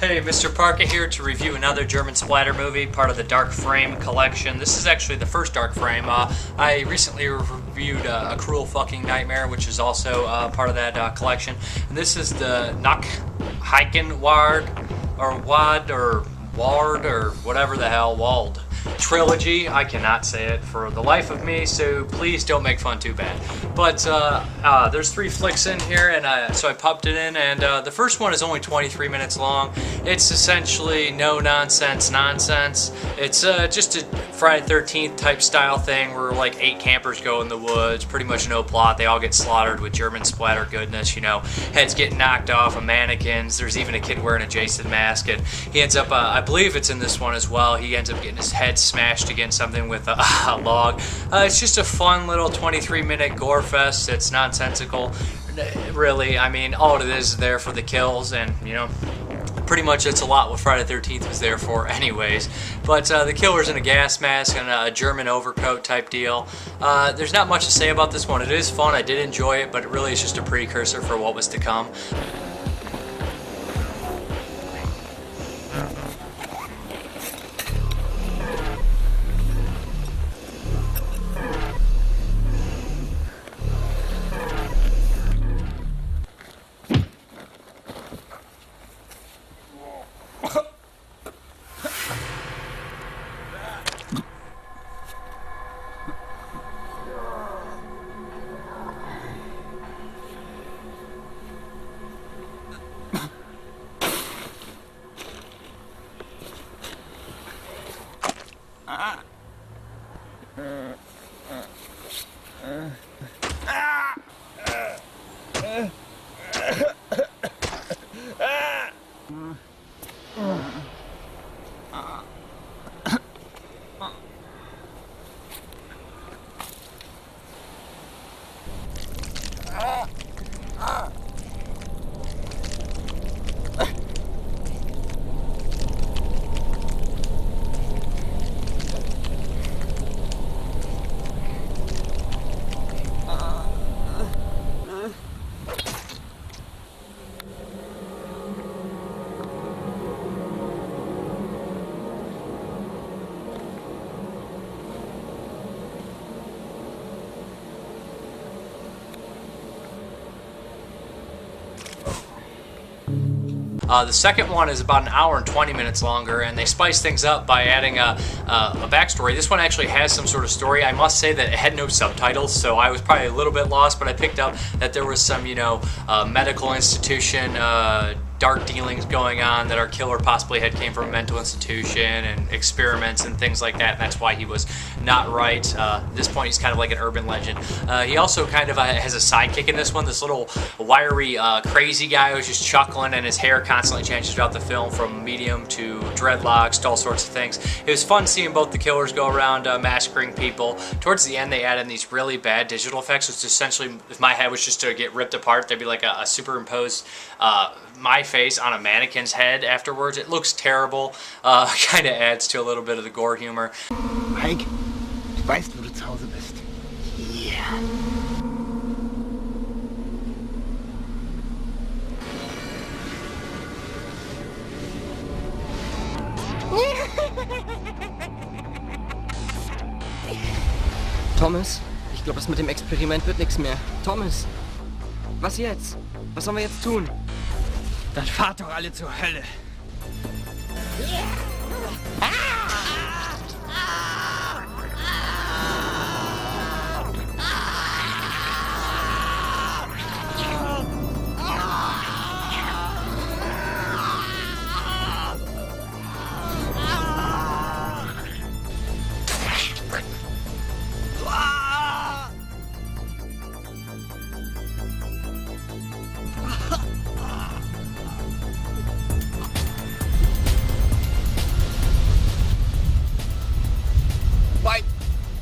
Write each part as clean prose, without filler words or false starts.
Hey, Mrparka here to review another German splatter movie, part of the Dark Frame collection. This is actually the first Dark Frame. I recently reviewed A Cruel Fucking Nightmare, which is also part of that collection. And this is the Knochenwald, or Ward, or whatever the hell, Wald. Trilogy. I cannot say it for the life of me, so please don't make fun too bad. But there's 3 flicks in here, and so I popped it in, and the first one is only 23 minutes long. It's essentially no nonsense. It's just a Friday 13th type style thing where like 8 campers go in the woods, pretty much no plot. They all get slaughtered with German splatter goodness, you know, heads getting knocked off of mannequins. There's even a kid wearing a Jason mask, and he ends up, I believe it's in this one as well, he ends up getting his head smashed against something with a log. It's just a fun little 23-minute gore fest. It's nonsensical, really. I mean, all it is there for the kills, and you know, pretty much it's a lot what Friday the 13th was there for anyways. But the killer's in a gas mask and a German overcoat type deal. There's not much to say about this one. It is fun, I did enjoy it, but it really is just a precursor for what was to come. The second one is about an hour and 20 minutes longer, and they spice things up by adding a backstory. This one actually has some sort of story. I must say that it had no subtitles, so I was probably a little bit lost, but I picked up that there was some, you know, medical institution dark dealings going on, that our killer possibly came from a mental institution and experiments and things like that, and that's why he was not right. At this point, he's kind of like an urban legend. He also kind of has a sidekick in this one, this little wiry crazy guy who's just chuckling, and his hair constantly changes throughout the film from medium to dreadlocks to all sorts of things. It was fun seeing both the killers go around massacring people. Towards the end, they add in these really bad digital effects, which essentially, if my head was just to get ripped apart, there'd be like a superimposed my face on a mannequin's head afterwards. It looks terrible. Kind of adds to a little bit of the gore humor. Mike, du weißt, wo du zu Hause bist. Yeah. Thomas, ich glaube, das mit dem Experiment wird nichts mehr. Thomas, was jetzt? Was sollen wir jetzt tun? Dann fahrt doch alle zur Hölle.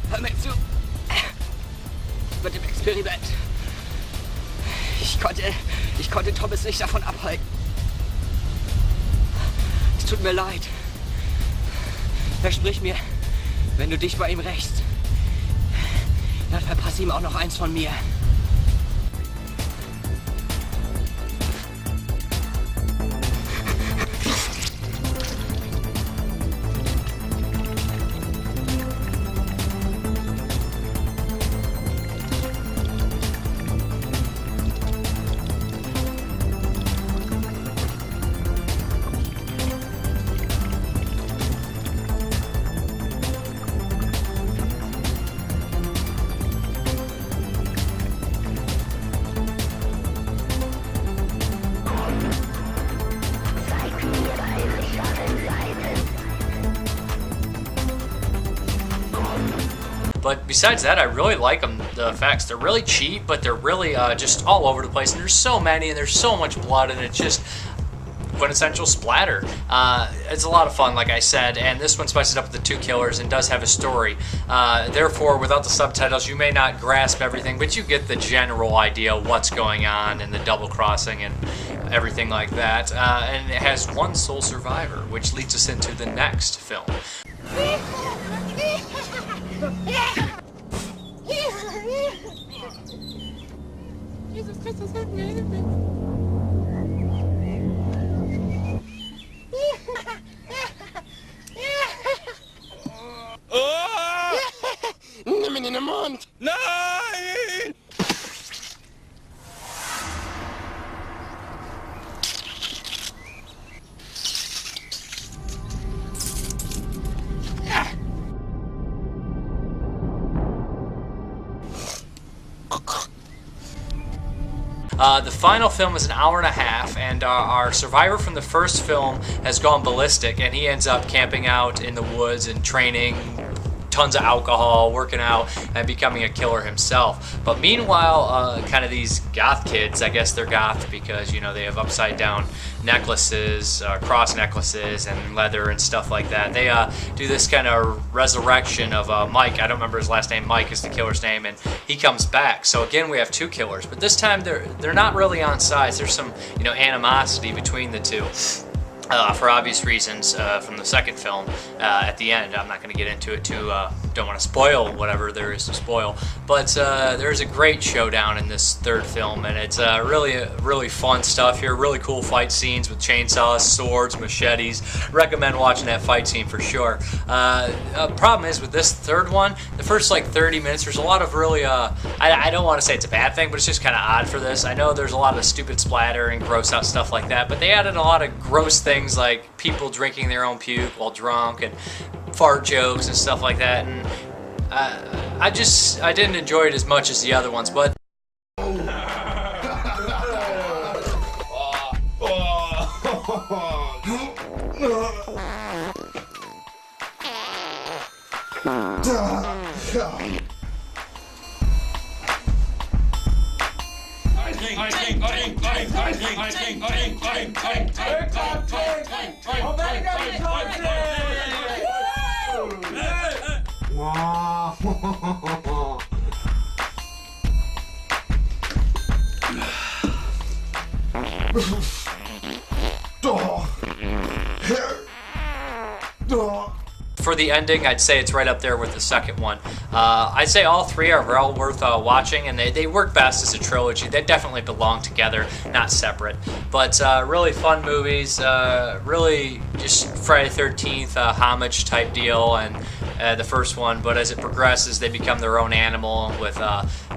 Hör mir zu. Mit dem Experiment. Ich konnte Thomas nicht davon abhalten. Es tut mir leid. Versprich mir, wenn du dich bei ihm rächst, dann verpasse ihm auch noch eins von mir. But besides that, I really like them, the effects. They're really cheap, but they're really just all over the place, and there's so many, and there's so much blood, and it's just quintessential splatter. It's a lot of fun, like I said, and this one spices up with the 2 killers and does have a story. Therefore, without the subtitles, you may not grasp everything, but you get the general idea of what's going on and the double crossing and everything like that. And it has one sole survivor, which leads us into the next film. Jesus Christus, help me, help me. Nimm ihn in den Mund! Nein! The final film is an hour and a half, and our survivor from the first film has gone ballistic, and he ends up camping out in the woods and training, tons of alcohol, working out, and becoming a killer himself. But meanwhile, kind of these goth kids, I guess they're goth because, you know, they have upside down necklaces, cross necklaces, and leather and stuff like that. They do this kind of resurrection of Mike. I don't remember his last name. Mike is the killer's name, and he comes back. So again, we have 2 killers, but this time they're not really on sides. There's some, you know, animosity between the two. For obvious reasons from the second film at the end. I'm not going to get into it too, don't want to spoil whatever there is to spoil, but there's a great showdown in this third film, and it's really fun stuff here, really cool fight scenes with chainsaws, swords, machetes. Recommend watching that fight scene for sure. Problem is with this third one, the first like 30 minutes, there's a lot of really, I don't want to say it's a bad thing, but it's just kind of odd for this. I know there's a lot of stupid splatter and gross out stuff like that, but they added a lot of gross things like people drinking their own puke while drunk and fart jokes and stuff like that, and I didn't enjoy it as much as the other ones, but for the ending, I'd say it's right up there with the second one. I'd say all 3 are well worth watching, and they work best as a trilogy. They definitely belong together, not separate. But really fun movies, really just Friday the 13th homage type deal, and the first one, but as it progresses, they become their own animal with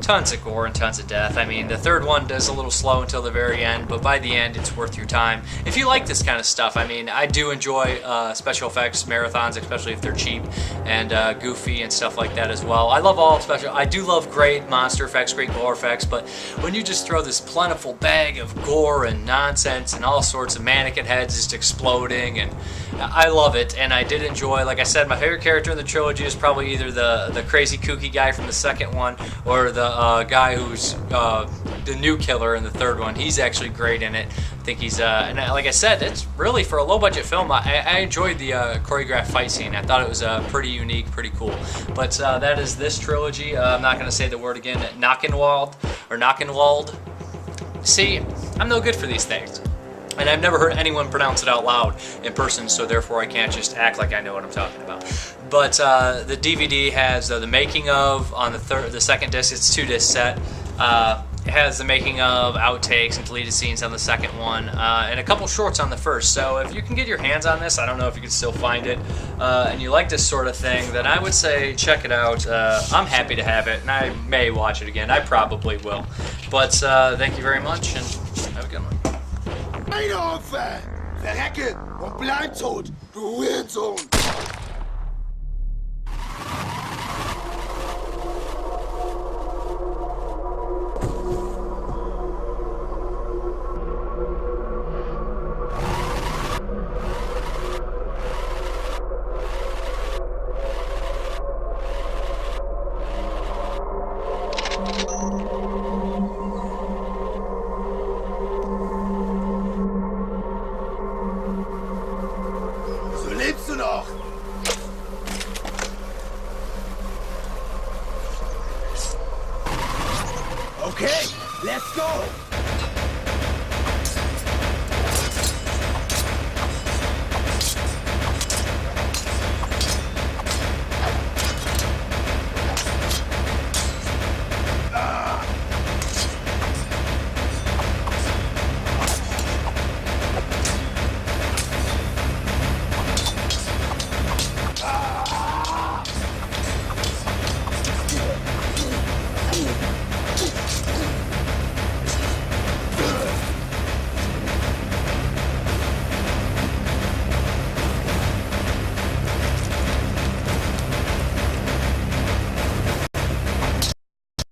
tons of gore and tons of death. I mean, the third one does a little slow until the very end, but by the end, it's worth your time. If you like this kind of stuff, I mean, I do enjoy special effects marathons, especially if they're cheap and goofy and stuff like that as well. I love all special. I do love great monster effects, great gore effects, but when you just throw this plentiful bag of gore and nonsense and all sorts of mannequin heads just exploding, and I love it, and I did enjoy, like I said, my favorite character in the trilogy is probably either the crazy kooky guy from the second one or the guy who's the new killer in the third one. He's actually great in it. I think he's, and like I said, it's really, for a low-budget film, I enjoyed the choreographed fight scene. I thought it was pretty unique, pretty cool. But that is this trilogy. I'm not going to say the word again, Knochenwald, or Knochenwald. See, I'm no good for these things. And I've never heard anyone pronounce it out loud in person, so therefore I can't just act like I know what I'm talking about. But the DVD has the making of on the second disc. It's a 2-disc set. It has the making of, outtakes, and deleted scenes on the second one, and a couple shorts on the first. So if you can get your hands on this, I don't know if you can still find it, and you like this sort of thing, then I would say check it out. I'm happy to have it, and I may watch it again. I probably will. But thank you very much, and have a good one. Eine Opfer! Verrecke und bleib tot, du Hurensohn!